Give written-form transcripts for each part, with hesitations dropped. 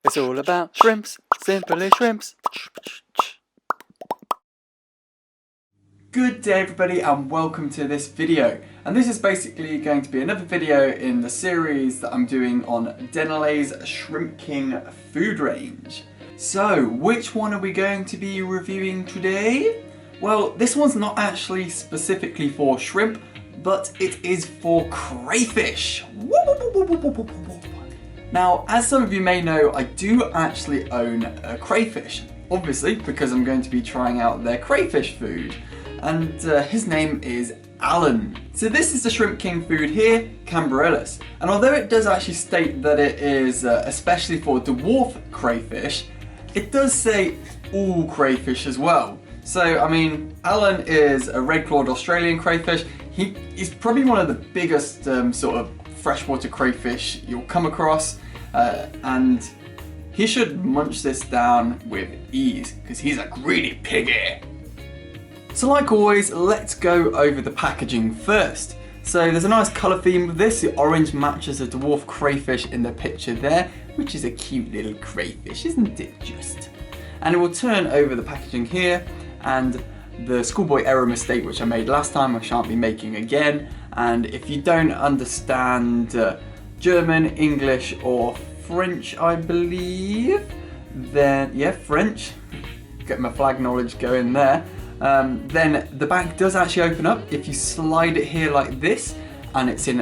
It's all about shrimps, simply shrimps. Good day everybody and welcome to this video. And this is basically going to be another video in the series that I'm doing on Dennerle's Shrimp King food range. So, which one are we going to be reviewing today? Well, this one's not actually specifically for shrimp, but it is for crayfish. Now, as some of you may know, I do actually own a crayfish, obviously because I'm going to be trying out their crayfish food, and his name is Alan. So this is the Shrimp King food here, Cambarellus, and although it does actually state that it is especially for dwarf crayfish, it does say all crayfish as well. So, I mean, Alan is a red-clawed Australian crayfish. He's probably one of the biggest sort of freshwater crayfish you'll come across, and he should munch this down with ease because he's a greedy piggy. So like always, let's go over the packaging first. So there's a nice colour theme with this. The orange matches a dwarf crayfish in the picture there, which is a cute little crayfish, isn't it just? And it will turn over the packaging here, and the schoolboy error mistake which I made last time I shan't be making again. And if you don't understand German, English or French, I believe, then yeah, French, get my flag knowledge going there, then the bag does actually open up if you slide it here like this, and it's in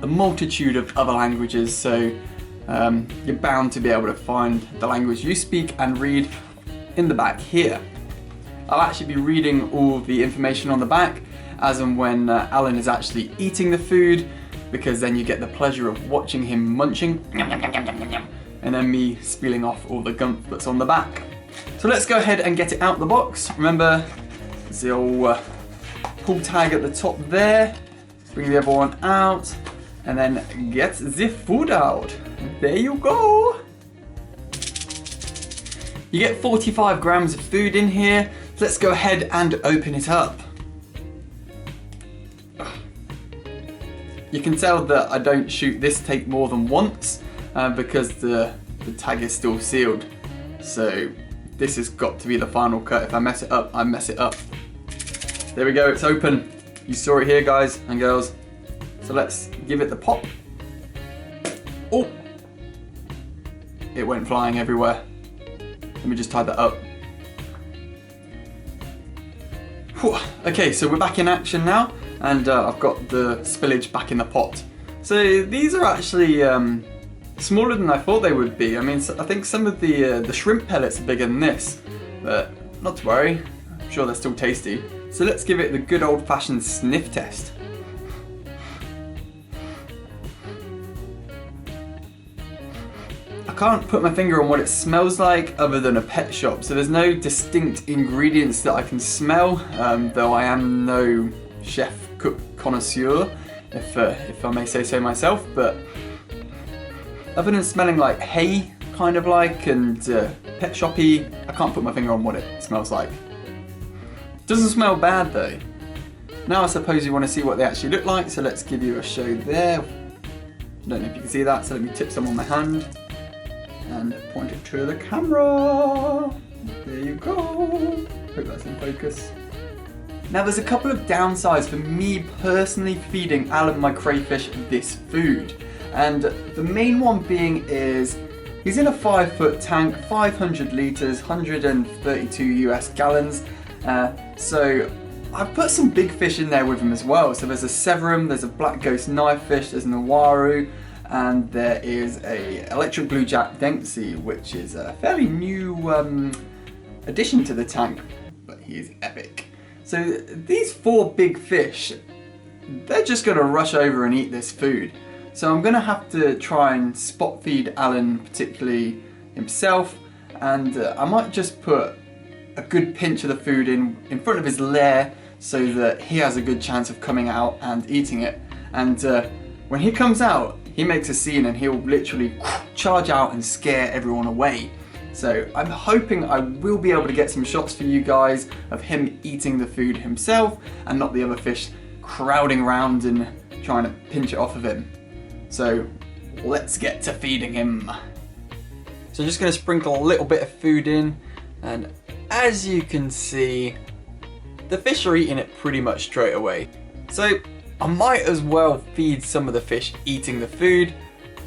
a multitude of other languages, so you're bound to be able to find the language you speak and read in the back here. I'll actually be reading all the information on the back as and when Alan is actually eating the food, because then you get the pleasure of watching him munching and then me spilling off all the gump that's on the back. So let's go ahead and get it out the box. Remember the old pull tag at the top there, bring the other one out and then get the food out. There you go. You get 45 grams of food in here. Let's go ahead and open it up. You can tell that I don't shoot this take more than once because the tag is still sealed. So this has got to be the final cut. If I mess it up, I mess it up. There we go, it's open. You saw it here, guys and girls. So let's give it the pop. Oh! It went flying everywhere. Let me just tie that up. Whew. Okay, so we're back in action now, and I've got the spillage back in the pot. So these are actually smaller than I thought they would be. I mean, I think some of the shrimp pellets are bigger than this, but not to worry, I'm sure they're still tasty. So let's give it the good old-fashioned sniff test. I can't put my finger on what it smells like other than a pet shop, so there's no distinct ingredients that I can smell, though I am no chef cook connoisseur, if I may say so myself, but other than smelling like hay, kind of like, and pet shoppy, I can't put my finger on what it smells like. Doesn't smell bad though. Now I suppose you want to see what they actually look like, so let's give you a show there. I don't know if you can see that, so let me tip some on my hand and point it to the camera. There you go. Hope that's in focus. Now there's a couple of downsides for me personally feeding Alan my crayfish this food. And the main one being is he's in a 5-foot tank, 500 litres, 132 US gallons. So I've put some big fish in there with him as well. So there's a severum, there's a black ghost knifefish, there's an awaru, and there is a electric blue jack dempsey, which is a fairly new addition to the tank, but he is epic. So these 4 big fish, they're just gonna rush over and eat this food. So I'm gonna have to try and spot feed Alan, particularly himself, and I might just put a good pinch of the food in front of his lair so that he has a good chance of coming out and eating it. And when he comes out, he makes a scene and he'll literally charge out and scare everyone away. So I'm hoping I will be able to get some shots for you guys of him eating the food himself and not the other fish crowding around and trying to pinch it off of him. So let's get to feeding him. So I'm just going to sprinkle a little bit of food in, and as you can see, the fish are eating it pretty much straight away. So I might as well feed some of the fish eating the food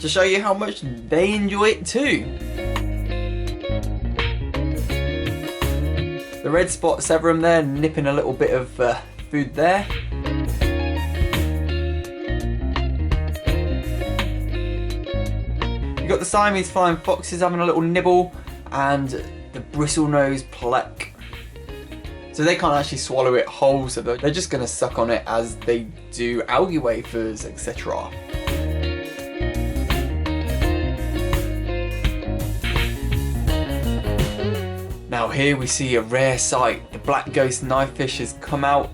to show you how much they enjoy it too. The red spot severum there, nipping a little bit of food there. You've got the Siamese flying foxes having a little nibble, and the bristlenose plek. So they can't actually swallow it whole, so they're just going to suck on it as they do algae wafers, etc. Now here we see a rare sight. The black ghost knifefish has come out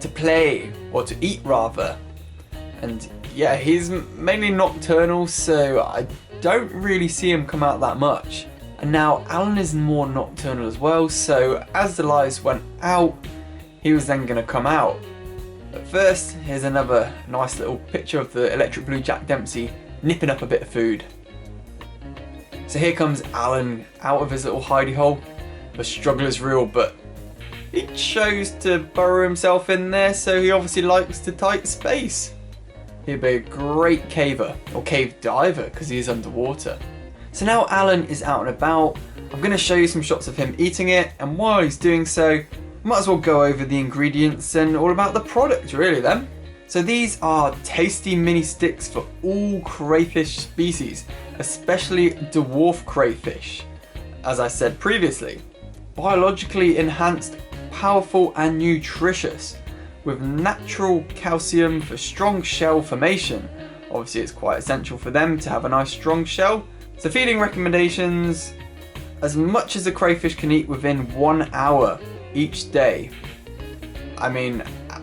to play, or to eat rather. And yeah, he's mainly nocturnal, so I don't really see him come out that much. And now Alan is more nocturnal as well, so as the lights went out, he was then going to come out. But first, here's another nice little picture of the electric blue Jack Dempsey nipping up a bit of food. So here comes Alan out of his little hidey hole. The struggle is real, but he chose to burrow himself in there, so he obviously likes the tight space. He'd be a great caver, or cave diver, because he is underwater. So now Alan is out and about. I'm going to show you some shots of him eating it, and while he's doing so, might as well go over the ingredients and all about the product really then. So these are tasty mini sticks for all crayfish species, especially dwarf crayfish. As I said previously, biologically enhanced, powerful and nutritious, with natural calcium for strong shell formation. Obviously it's quite essential for them to have a nice strong shell. So feeding recommendations: as much as a crayfish can eat within 1 hour each day. I mean,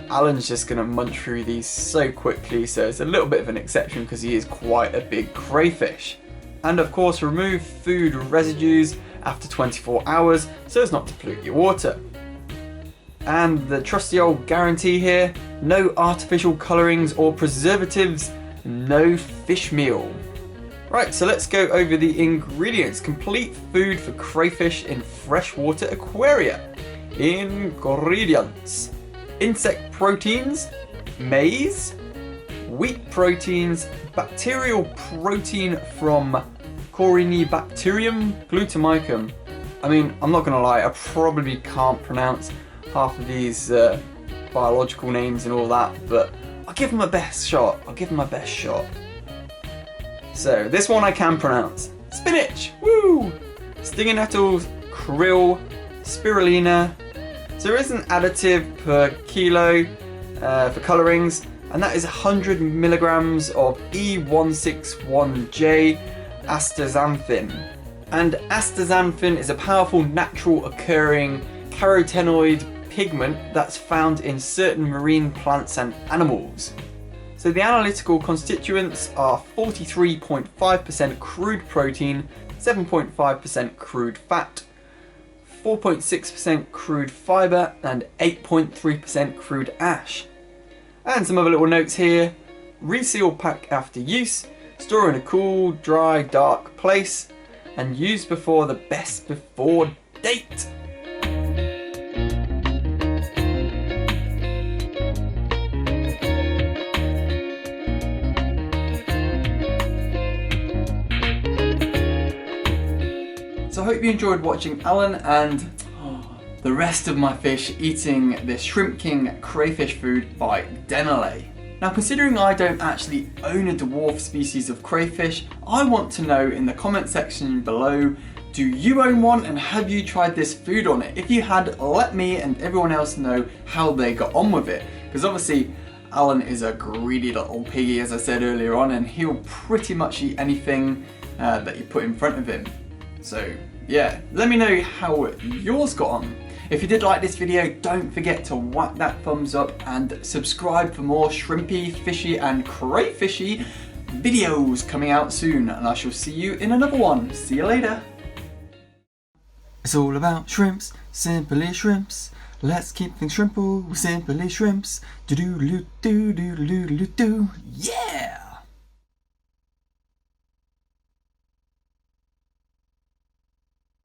Alan's just going to munch through these so quickly, so it's a little bit of an exception because he is quite a big crayfish. And of course, remove food residues after 24 hours so as not to pollute your water. And the trusty old guarantee here: no artificial colourings or preservatives, no fish meal. Right, so let's go over the ingredients. Complete food for crayfish in freshwater aquaria. Ingredients: insect proteins, maize, wheat proteins, bacterial protein from Corynebacterium glutamicum. I mean, I'm not gonna lie, I probably can't pronounce half of these biological names and all that, but I'll give them my best shot. So this one I can pronounce. Spinach, woo! Stinging nettles, krill, spirulina. So there is an additive per kilo for colourings, and that is 100 milligrams of E161J astaxanthin. And astaxanthin is a powerful natural occurring carotenoid pigment that's found in certain marine plants and animals. So the analytical constituents are 43.5% crude protein, 7.5% crude fat, 4.6% crude fibre and 8.3% crude ash. And some other little notes here: reseal pack after use, store in a cool, dry, dark place, and use before the best before date. So I hope you enjoyed watching Alan and the rest of my fish eating this Shrimp King crayfish food by Dennerle. Now, considering I don't actually own a dwarf species of crayfish, I want to know in the comment section below, do you own one and have you tried this food on it? If you had, let me and everyone else know how they got on with it. Because obviously Alan is a greedy little piggy, as I said earlier on, and he'll pretty much eat anything that you put in front of him. So yeah, let me know how yours got on. If you did like this video, don't forget to whack that thumbs up and subscribe for more shrimpy, fishy and crayfishy videos coming out soon, and I shall see you in another one. See you later. It's all about shrimps, simply shrimps. Let's keep things shrimple with simply shrimps. Do do do do do do do do. Yeah!